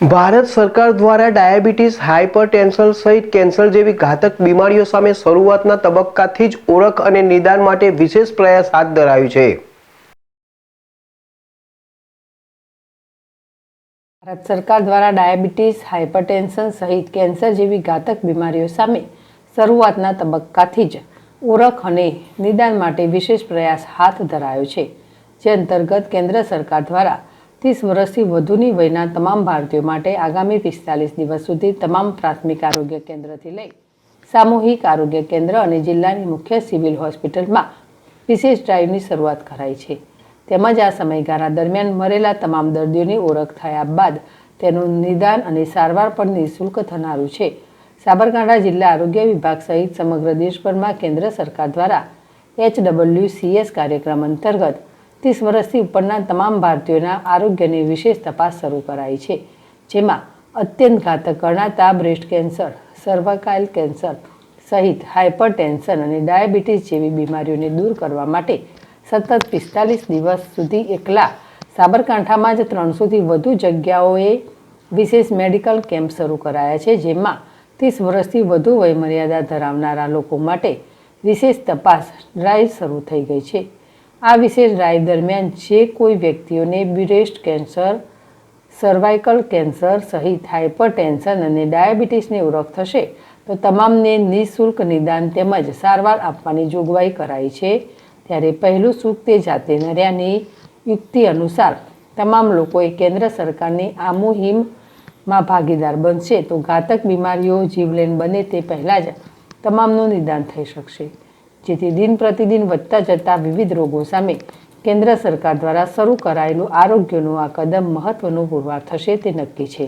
ભારત સરકાર દ્વારા diabetes, hypertension સહિત કેન્સર જેવી ઘાતક બીમારીઓ સામે શરૂઆતના તબક્કાથી જ ઓળખ અને નિદાન માટે વિશેષ પ્રયાસ હાથ ધરાયો છે. ભારત સરકાર દ્વારા ડાયાબિટીસ, હાઇપરટેન્શન સહિત કેન્સર જેવી ઘાતક બીમારીઓ સામે શરૂઆતના તબક્કાથી જ ઓળખ અને નિદાન માટે વિશેષ પ્રયાસ હાથ ધરાયો છે. જે અંતર્ગત કેન્દ્ર સરકાર દ્વારા 30 વર્ષથી વધુની વયના તમામ ભારતીયો માટે આગામી 45 દિવસ સુધી તમામ પ્રાથમિક આરોગ્ય કેન્દ્રથી લઈ સામૂહિક આરોગ્ય કેન્દ્ર અને જિલ્લાની મુખ્ય સિવિલ હોસ્પિટલમાં વિશેષ ડ્રાઇવની શરૂઆત કરાઈ છે. તેમજ આ સમયગાળા દરમિયાન મરેલા તમામ દર્દીઓની ઓળખ થયા બાદ તેનું નિદાન અને સારવાર પણ નિઃશુલ્ક થનારું છે. સાબરકાંઠા જિલ્લા આરોગ્ય વિભાગ સહિત સમગ્ર દેશભરમાં કેન્દ્ર સરકાર દ્વારા HWCS કાર્યક્રમ અંતર્ગત 30 વર્ષથી ઉપરના તમામ ભારતીયોના આરોગ્યની વિશેષ તપાસ શરૂ કરાઈ છે. જેમાં અત્યંત ઘાતક ગણાતા બ્રેસ્ટ કેન્સર, સર્વાઇકલ કેન્સર સહિત હાઇપરટેન્શન અને ડાયાબિટીસ જેવી બીમારીઓને દૂર કરવા માટે સતત 45 દિવસ સુધી એકલા સાબરકાંઠામાં જ 300થી વધુ જગ્યાઓએ વિશેષ મેડિકલ કેમ્પ શરૂ કરાયા છે. જેમાં 30 વર્ષથી વધુ વયમર્યાદા ધરાવનારા લોકો માટે વિશેષ તપાસ ડ્રાઇવ શરૂ થઈ ગઈ છે. આ વિશેષ ડ્રાઇવ દરમિયાન જે કોઈ વ્યક્તિઓને બ્રેસ્ટ કેન્સર, સર્વાઇકલ કેન્સર સહિત હાઇપરટેન્શન અને ડાયાબિટીસની ઓળખ થશે તો તમામને નિઃશુલ્ક નિદાન તેમજ સારવાર આપવાની જોગવાઈ કરાઈ છે. ત્યારે પહેલું સુખ તે જાતે નર્યાની યુક્તિ અનુસાર તમામ લોકોએ કેન્દ્ર સરકારની આ મુહિમમાં ભાગીદાર બનશે તો ઘાતક બીમારીઓ જીવલેણ બને તે પહેલાં જ તમામનું નિદાન થઈ શકશે. જેથી દિન પ્રતિદિન વધતા જતા વિવિધ રોગો સામે કેન્દ્ર સરકાર દ્વારા શરૂ કરાયેલું આરોગ્યનું આ કદમ મહત્વનું પુરવાર થશે તે નક્કી છે.